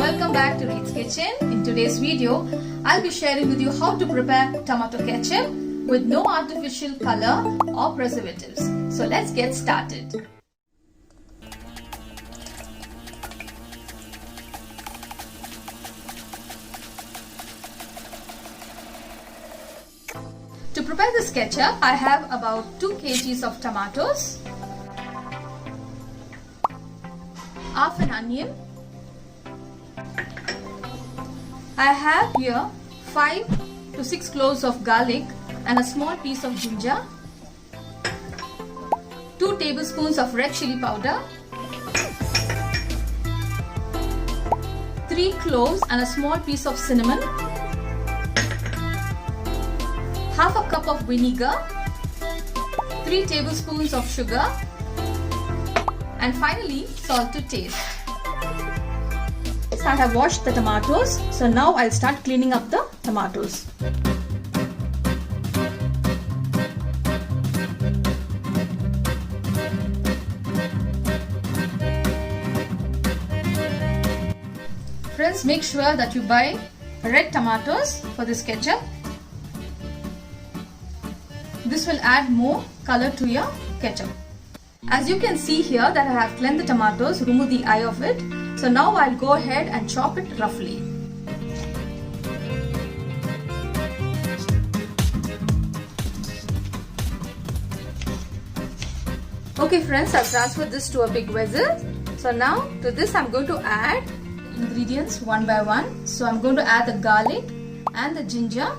Welcome back to Reed's Kitchen. In today's video, I'll be sharing with you how to prepare tomato ketchup with no artificial color or preservatives. So let's get started. To prepare this ketchup, I have about 2 kgs of tomatoes, half an onion. I have here 5 to 6 cloves of garlic and a small piece of ginger, 2 tablespoons of red chili powder, 3 cloves and a small piece of cinnamon, half a cup of vinegar, 3 tablespoons of sugar, and finally salt to taste. I have washed the tomatoes, so now I'll start cleaning up the tomatoes. Friends, make sure that you buy red tomatoes for this ketchup. This will add more color to your ketchup. As you can see here that I have cleaned the tomatoes, remove the eye of it. So now I'll go ahead and chop it roughly. Okay friends, I've transferred this to a big vessel. So now to this I'm going to add ingredients one by one. So I'm going to add the garlic and the ginger,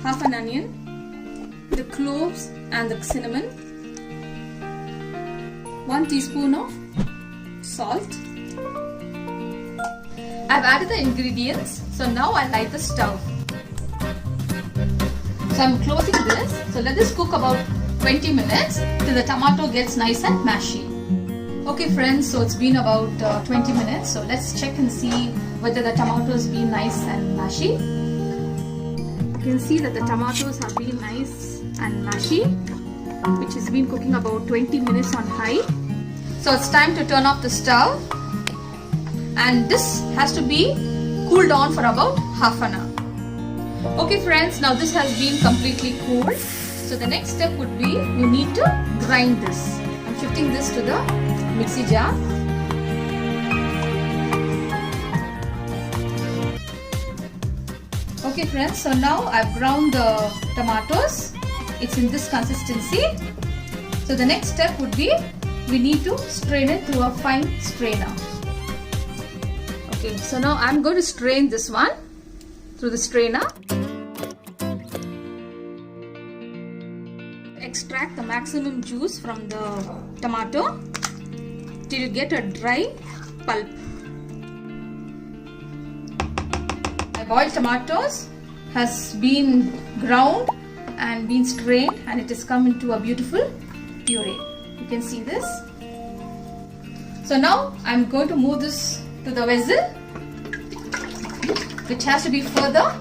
half an onion, the cloves and the cinnamon, 1 teaspoon of salt. I've added the ingredients, so now I light the stove. So I'm closing this. So let this cook about 20 minutes till the tomato gets nice and mashy. Okay friends, so it's been about 20 minutes. So let's check and see whether the tomatoes been nice and mashy. You can see that the tomatoes have been nice and mashy, which has been cooking about 20 minutes on high. So it's time to turn off the stove, and this has to be cooled down for about half an hour. Okay friends, now this has been completely cooled. So the next step would be you need to grind this. I'm shifting this to the mixie jar. Okay friends, so now I've ground the tomatoes. It's in this consistency. So the next step would be we need to strain it through a fine strainer. Okay, so now I'm going to strain this one through the strainer. Extract the maximum juice from the tomato till you get a dry pulp. My boiled tomatoes has been ground and been strained, and it has come into a beautiful puree. You can see this. So now I'm going to move this to the vessel, which has to be further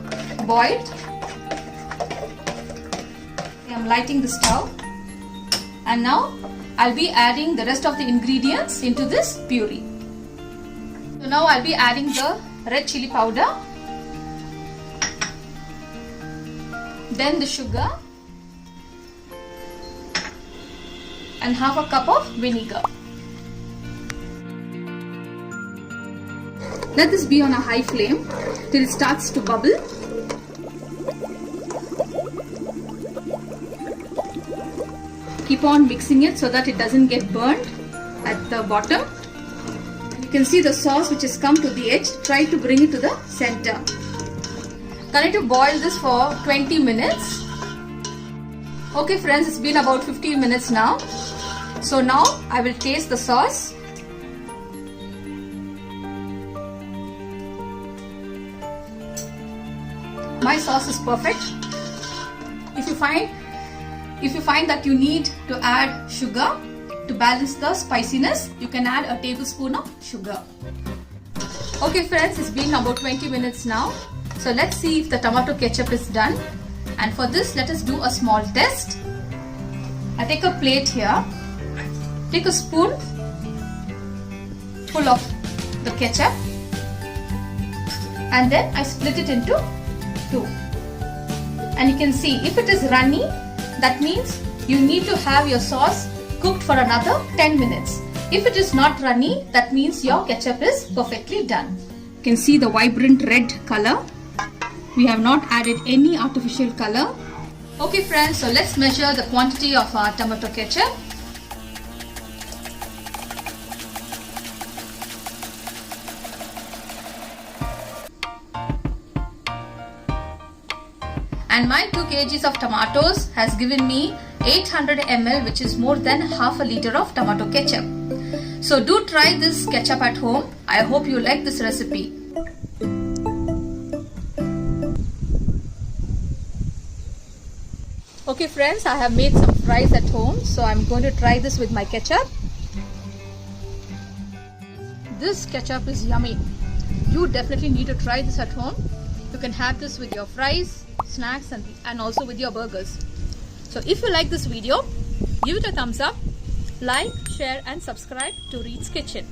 boiled. I'm lighting the stove, and now I'll be adding the rest of the ingredients into this puree. So now I'll be adding the red chili powder, then the sugar, and half a cup of vinegar. Let this be on a high flame till it starts to bubble. Keep on mixing it so that it doesn't get burnt at the bottom. You can see the sauce which has come to the edge. Try to bring it to the center. Going to boil this for 20 minutes. Okay friends, it's been about 15 minutes now. So now I will taste the sauce. My sauce is perfect. If you find that you need to add sugar to balance the spiciness, you can add a tablespoon of sugar. Okay friends, it's been about 20 minutes now. So let's see if the tomato ketchup is done. And for this, let us do a small test. I take a plate here. Take a spoon full of the ketchup, and then I split it into two. And you can see if it is runny, that means you need to have your sauce cooked for another 10 minutes. If it is not runny, that means your ketchup is perfectly done. You can see the vibrant red color. We have not added any artificial color. Okay friends, so let's measure the quantity of our tomato ketchup. And my 2 kgs of tomatoes has given me 800 ml, which is more than half a liter of tomato ketchup. So do try this ketchup at home. I hope you like this recipe. Okay friends, I have made some fries at home, so I'm going to try this with my ketchup. This ketchup is yummy. You definitely need to try this at home. You can have this with your fries, snacks, and also with your burgers. So if you like this video, give it a thumbs up, like, share and subscribe to Reed's Kitchen.